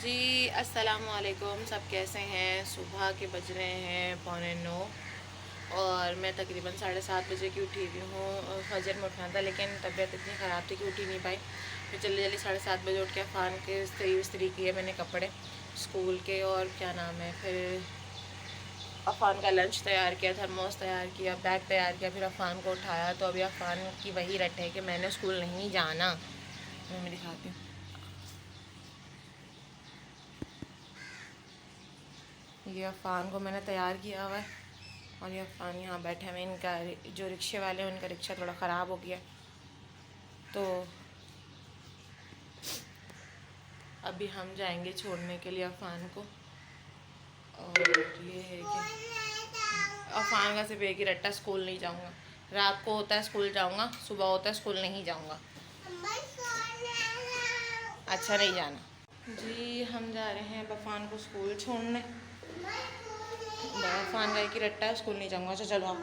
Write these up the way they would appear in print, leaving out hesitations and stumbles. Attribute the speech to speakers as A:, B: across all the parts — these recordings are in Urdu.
A: جی السلام علیکم، سب کیسے ہیں؟ صبح کے بج رہے ہیں 8:45 اور میں تقریباً 7:30 بجے کی اٹھی ہوئی ہوں۔ فجر میں اٹھنا تھا لیکن طبیعت اتنی خراب تھی کہ اٹھ ہی نہیں پائی۔ پھر جلدی جلدی 7:30 بجے اٹھ کے عفان کے استری کیے میں نے کپڑے اسکول کے، اور کیا نام ہے، پھر عفان کا لنچ تیار کیا، تھرموس تیار کیا، بیگ تیار کیا، پھر عفان کو اٹھایا۔ تو ابھی عفان کی وہی رٹ ہے کہ میں نے اسکول نہیں جانا۔ میں دکھاتی ہوں، یہ عفان کو میں نے تیار کیا ہوا ہے، اور یہ عفان یہاں بیٹھے ہوئے۔ ان کا جو رکشے والے ہیں ان کا رکشہ تھوڑا خراب ہو گیا، تو ابھی ہم جائیں گے چھوڑنے کے لیے عفان کو۔ اور یہ ہے کہ عفان کا صرف ایک ہی رٹا، اسکول نہیں جاؤں گا۔ رات کو ہوتا ہے اسکول جاؤں گا، صبح ہوتا ہے اسکول نہیں جاؤں گا۔ اچھا نہیں جانا جی۔ ہم جا رہے ہیں عفان کو اسکول چھوڑنے۔ عفان کا ایک ہی رٹا ہے، اسکول نہیں جاؤں گا۔ اچھا چلو آپ۔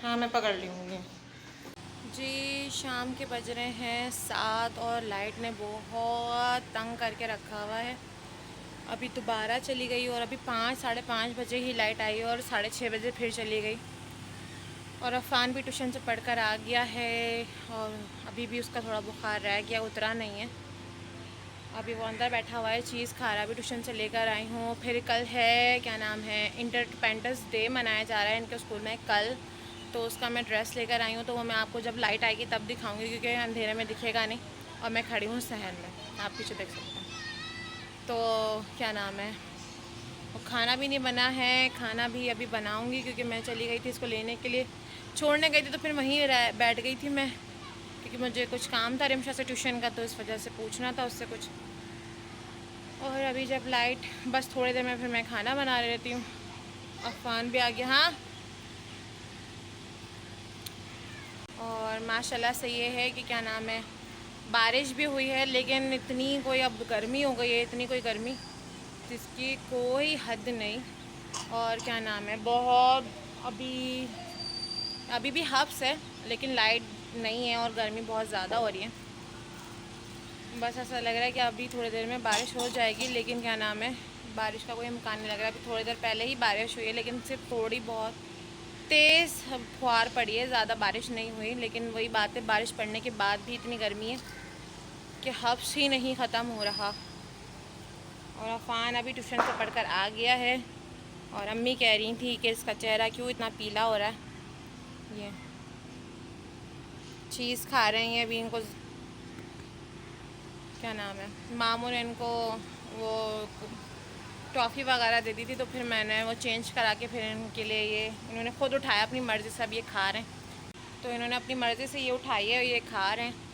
A: ہاں میں پکڑ لوں گی جی۔ شام کے بج رہے ہیں 7 اور لائٹ نے بہت تنگ کر کے رکھا ہوا ہے۔ ابھی دوبارہ چلی گئی، اور ابھی 5 ساڑھے 5 بجے ہی لائٹ آئی اور 6:30 بجے پھر چلی گئی۔ اور عفان بھی ٹیوشن سے پڑھ کر آ گیا ہے، اور ابھی بھی اس کا تھوڑا بخار رہ گیا، اترا نہیں ہے۔ ابھی وہ اندر بیٹھا ہوا ہے، چیز کھا رہا ہے۔ ابھی ٹیوشن سے لے کر آئی ہوں۔ پھر کل ہے کیا نام ہے، انڈیپینڈنس ڈے منایا جا رہا ہے ان کے اسکول میں کل، تو اس کا میں ڈریس لے کر آئی ہوں۔ تو وہ میں آپ کو جب لائٹ آئے گی تب دکھاؤں گی، کیونکہ اندھیرے میں دکھے گا نہیں، اور میں کھڑی ہوں صحن میں، آپ پیچھے دیکھ سکتے ہیں۔ تو کیا نام ہے، کھانا بھی نہیں بنا ہے، کھانا بھی ابھی بناؤں گی، کیونکہ میں چلی گئی تھی اس کو لینے کے لیے، چھوڑنے گئی تھی تو پھر وہیں بیٹھ گئی تھی میں، کیونکہ مجھے کچھ کام تھا رمشا سے ٹیوشن کا، تو اس وجہ سے پوچھنا تھا اس سے کچھ۔ اور ابھی جب لائٹ بس تھوڑی دیر میں پھر میں کھانا بنا لیتی ہوں۔ عفان بھی آ گیا۔ ہاں، اور ماشاءاللہ سے یہ ہے کہ کیا نام ہے، بارش بھی ہوئی ہے، لیکن اتنی کوئی اب گرمی ہو گئی ہے، اتنی کوئی گرمی جس کی کوئی حد نہیں۔ اور کیا نام ہے، بہت ابھی بھی حبس ہے، لیکن لائٹ نہیں ہے اور گرمی بہت زیادہ ہو رہی ہے۔ بس ایسا لگ رہا ہے کہ ابھی تھوڑی دیر میں بارش ہو جائے گی، لیکن کیا نام ہے، بارش کا کوئی امکان نہیں لگ رہا۔ ابھی تھوڑی دیر پہلے ہی بارش ہوئی ہے، لیکن صرف تھوڑی بہت تیز فوار پڑی ہے، زیادہ بارش نہیں ہوئی۔ لیکن وہی بات ہے، بارش پڑنے کے بعد بھی اتنی گرمی ہے کہ حبس ہی نہیں ختم ہو رہا۔ اور عفان ابھی ٹیوشن سے پڑھ کر آ گیا ہے، اور امی کہہ رہی تھی کہ اس کا چہرہ کیوں اتنا پیلا ہو رہا ہے۔ یہ چیز کھا رہے ہیں ابھی، ان کو کیا نام ہے، ماموں نے ان کو وہ ٹافی وغیرہ دے دی تھی، تو پھر میں نے وہ چینج کرا کے پھر ان کے لیے یہ انہوں نے خود اٹھایا اپنی مرضی سے، اب یہ کھا رہے ہیں، تو انہوں نے اپنی مرضی سے یہ اٹھائی ہے اور یہ کھا رہے ہیں۔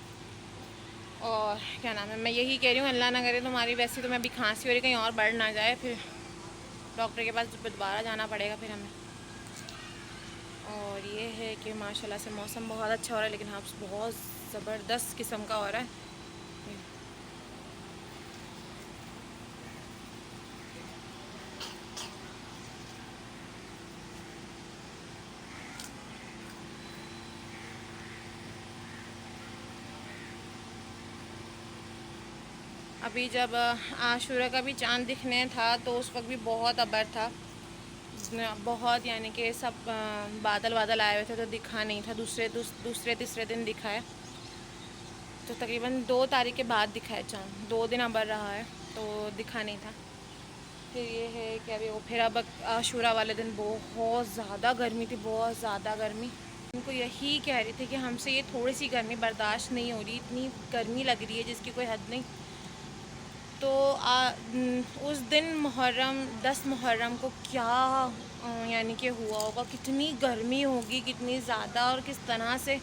A: اور کیا نام ہے، میں یہی کہہ رہی ہوں اللہ نہ کرے تمہاری ویسی تو میں ابھی کھانسی ہو رہی کہیں اور بڑھ نہ جائے، پھر ڈاکٹر کے پاس دوبارہ جانا پڑے گا پھر ہمیں۔ اور یہ ہے کہ ماشاءاللہ سے موسم بہت اچھا ہو رہا ہے، لیکن حبس بہت زبردست قسم کا ہو رہا ہے۔ ابھی جب عاشورہ کا بھی چاند دکھنے تھا تو اس وقت بھی بہت ابر تھا، بہت، یعنی کہ سب بادل آئے ہوئے تھے تو دکھا نہیں تھا۔ دوسرے تیسرے دن دکھا ہے، تو تقریباً 2 تاریخ کے بعد دکھا ہے چاند، 2 دن ابر رہا ہے تو دکھا نہیں تھا۔ پھر یہ ہے کہ ابھی پھر اب عاشورہ والے دن بہت زیادہ گرمی تھی، بہت زیادہ گرمی۔ ان کو یہی کہہ رہی تھی کہ ہم سے یہ تھوڑی سی گرمی برداشت نہیں ہو رہی، اتنی گرمی لگ رہی ہے جس کی کوئی حد نہیں۔ تو اس دن 10 محرم کو کیا یعنی کہ ہوا ہوگا، کتنی گرمی ہوگی، کتنی زیادہ، اور کس طرح سے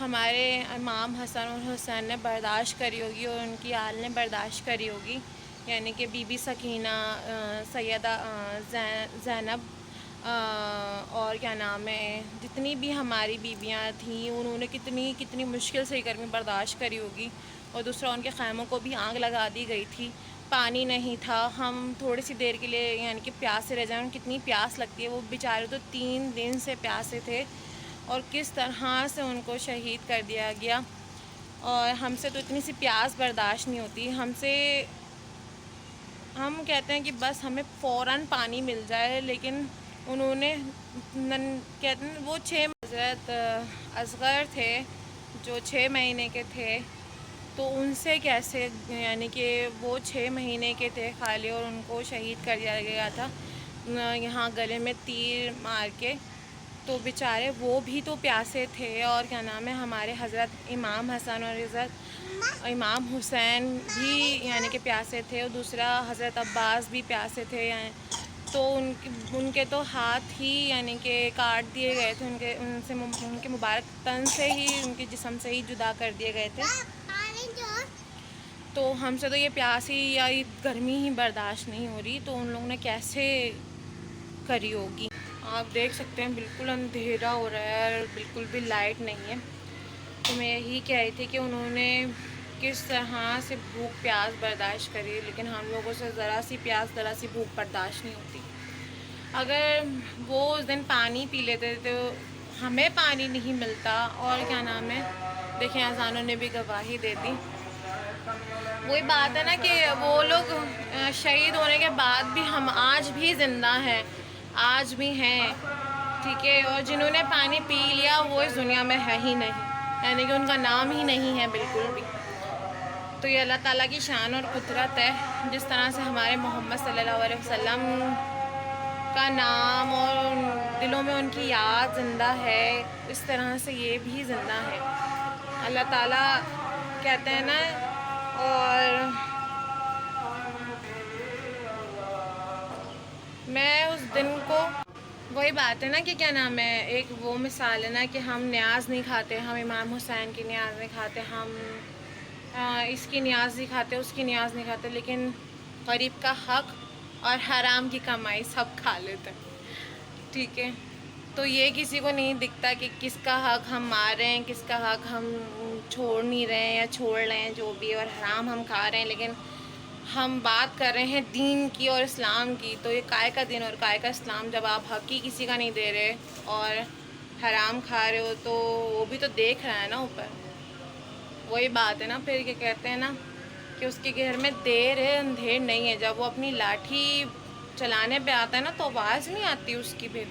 A: ہمارے امام حسن اور حسین نے برداشت کری ہوگی، اور ان کی آل نے برداشت کری ہوگی، یعنی کہ بی بی سکینہ، سیدہ زینب، اور کیا نام ہے، جتنی بھی ہماری بیویاں تھیں انہوں نے کتنی مشکل سے گرمی برداشت کری ہوگی۔ اور دوسرا ان کے خیموں کو بھی آگ لگا دی گئی تھی، پانی نہیں تھا، ہم تھوڑی سی دیر کے لیے یعنی کہ پیاسے رہ جائیں، کتنی پیاس لگتی ہے، وہ بیچارے تو 3 دن سے پیاسے تھے اور کس طرح سے ان کو شہید کر دیا گیا. اور ہم سے تو اتنی سی پیاس برداشت نہیں ہوتی، ہم کہتے ہیں کہ بس ہمیں فوراً پانی مل جائے، لیکن انہوں نے کہتے ہیں وہ 6 حضرت اصغر تھے جو 6 مہینے کے تھے، تو ان سے کیسے یعنی کہ وہ 6 مہینے کے تھے خالی اور ان کو شہید کر دیا گیا تھا یہاں گلے میں تیر مار کے. تو بیچارے وہ بھی تو پیاسے تھے. اور کیا نام ہے، ہمارے حضرت امام حسن اور حضرت امام حسین بھی یعنی کہ پیاسے تھے، اور دوسرا حضرت عباس بھی پیاسے تھے. تو ان کے تو ہاتھ ہی یعنی کہ کاٹ دیے گئے تھے، ان کے مبارک تن سے ہی، ان کے جسم سے ہی جدا کر دیے گئے تھے. تو ہم سے تو یہ پیاس ہی یا گرمی ہی برداشت نہیں ہو رہی، تو ان لوگوں نے کیسے کری ہوگی. آپ دیکھ سکتے ہیں بالکل اندھیرا ہو رہا ہے، بالکل بھی لائٹ نہیں ہے. تو میں یہی کہہ رہی تھی کہ انہوں نے کس طرح سے بھوک پیاس برداشت کری، لیکن ہم لوگوں سے ذرا سی پیاس ذرا سی بھوک برداشت نہیں ہوتی. اگر وہ اس دن پانی پی لیتے تو ہمیں پانی نہیں ملتا. اور کیا نام ہے، دیکھیں اذانوں نے بھی گواہی دے دی. وہی بات ہے نا کہ وہ لوگ شہید ہونے کے بعد بھی ہم آج بھی زندہ ہیں، آج بھی ہیں، ٹھیک ہے. اور جنہوں نے پانی پی لیا وہ اس دنیا میں ہے ہی نہیں، یعنی کہ ان کا نام ہی نہیں ہے بالکل بھی. تو یہ اللہ تعالیٰ کی شان اور قدرت ہے، جس طرح سے ہمارے محمد صلی اللہ علیہ وسلم کا نام اور دلوں میں ان کی یاد زندہ ہے، اس طرح سے یہ بھی زندہ ہے. اللہ تعالیٰ کہتے ہیں نا، اور میں اس دن کو، وہی بات ہے نا کہ کیا نام ہے، ایک وہ مثال ہے نا کہ ہم نیاز نہیں کھاتے، ہم امام حسین کی نیاز نہیں کھاتے، ہم اس کی نیاز نہیں کھاتے، اس کی نیاز نہیں کھاتے، لیکن غریب کا حق اور حرام کی کمائی سب کھا لیتے ہیں، ٹھیک ہے. تو یہ کسی کو نہیں دکھتا کہ کس کا حق ہم مار رہے ہیں، کس کا حق ہم چھوڑ نہیں رہے ہیں یا چھوڑ رہے ہیں جو بھی، اور حرام ہم کھا رہے ہیں. لیکن ہم بات کر رہے ہیں دین کی اور اسلام کی. تو یہ کائے کا دین اور کائے کا اسلام، جب آپ حق ہی کسی کا نہیں دے رہے اور حرام کھا رہے ہو، تو وہ بھی تو دیکھ رہا ہے نا اوپر. وہی بات ہے نا، پھر یہ کہتے ہیں نا کہ اس کے گھر میں دیر ہے اندھیر نہیں ہے. جب وہ اپنی لاٹھی چلانے پہ آتا ہے نا تو آواز نہیں آتی اس کی پھر،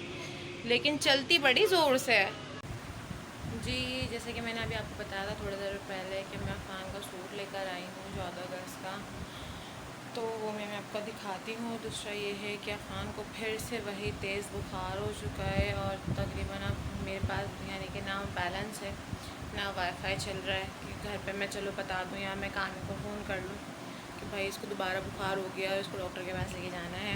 A: لیکن چلتی بڑی زور سے ہے. جی جیسے کہ میں نے ابھی آپ کو بتایا تھا تھوڑی دیر پہلے کہ میں عفان کا سوٹ لے کر آئی ہوں 14 اگست کا، تو وہ میں آپ کو دکھاتی ہوں. دوسرا یہ ہے کہ عفان کو پھر سے وہی تیز بخار ہو چکا ہے، اور تقریباً اب میرے پاس یعنی کہ نہ بیلنس ہے نہ وائی فائی چل رہا ہے کہ گھر پہ میں چلو بتا دوں یا میں کان کو فون کر لوں کہ بھائی اس کو دوبارہ بخار ہو گیا ہے، اس کو ڈاکٹر کے پاس لے کے جانا ہے.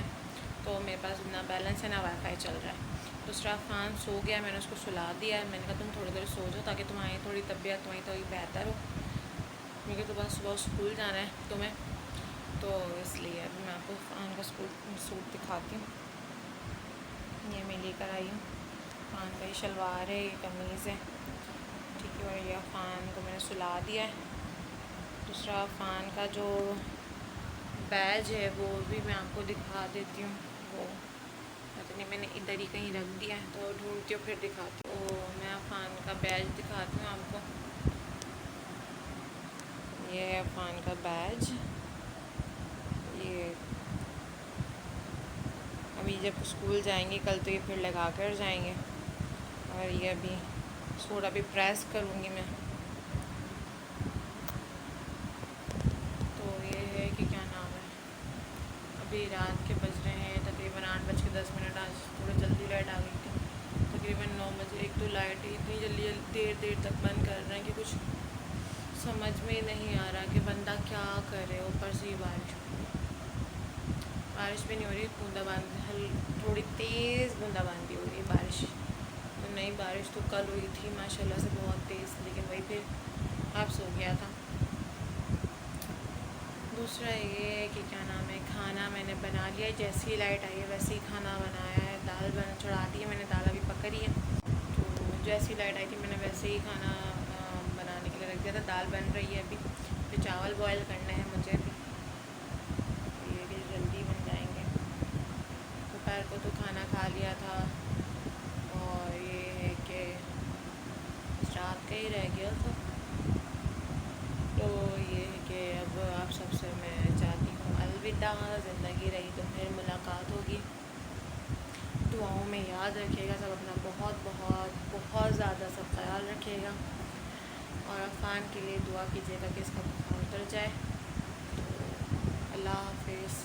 A: تو میرے پاس نہ بیلنس ہے نہ وائی فائی چل رہا ہے. دوسرا عفان سو گیا، میں نے اس کو سلا دیا ہے. میں نے کہا تم تھوڑی دیر سو جاؤ تاکہ تمہاری تھوڑی طبیعت تمہیں تھوڑی بہتر ہو، کیونکہ تو بس صبح اسکول جانا ہے تمہیں. تو اس لیے ابھی میں آپ کو عفان کا سوٹ دکھاتی ہوں. یہ میں لے کر آئی ہوں، عفان کا یہ شلوار ہے، یہ قمیض ہے، ٹھیک ہے. اور یہ عفان کو میں نے سلا دیا ہے. دوسرا عفان کا جو بیج ہے وہ بھی میں آپ کو دکھا دیتی ہوں. وہ پتہ نہیں میں نے ادھر ہی کہیں رکھ دیا ہے تو ڈھونڈتی ہوں پھر دکھاتی ہوں. تو میں عفان کا بیج دکھاتی ہوں آپ کو. یہ ہے عفان کا بیج. یہ ابھی جب اسکول جائیں گے کل تو یہ پھر لگا کر جائیں گے. اور یہ ابھی سوٹ ابھی پریس کروں گی میں. تو یہ ہے کہ کیا نام ہے، ابھی رات کے بج رہے ہیں تقریباً 8:10. آج تھوڑا جلدی لائٹ آ گئی تھی، تقریباً 9 بجے. ایک تو لائٹ اتنی جلدی دیر تک بند کر رہے ہیں کہ کچھ سمجھ میں نہیں آ رہا کہ بندہ کیا کرے. اوپر سے ہی بارش بھی نہیں ہو رہی، بوندا باندی تھوڑی تیز بوندا باندی ہو رہی ہے. بارش تو نہیں، بارش تو کل ہوئی تھی ماشاء اللہ سے بہت تیز، لیکن وہی پھر اب سو گیا تھا. دوسرا یہ ہے کہ کیا نام ہے، کھانا میں نے بنا لیا ہے. جیسی لائٹ آئی ہے ویسے ہی کھانا بنایا ہے. دال چڑھا دی ہے میں نے، دال ابھی پک رہی ہے. تو جیسی لائٹ آئی تھی میں نے ویسے ہی کھانا بنانے کے لیے رکھ دیا تھا. دال بن رہی ہے ابھی، پھر چاول بوائل کرنا ہے مجھے ابھی. دوپہر کو تو کھانا کھا لیا تھا، اور یہ ہے کہ رات کا ہی رہ گیا تھا. تو یہ ہے کہ اب آپ سب سے میں چاہتی ہوں الوداع. زندگی رہی تو پھر ملاقات ہوگی. دعاؤں میں یاد رکھیے گا سب اپنا بہت بہت بہت زیادہ سب خیال رکھیے گا، اور عفان کے لیے دعا کیجیے گا کہ اس کا بخار اتر جائے. تو اللہ حافظ.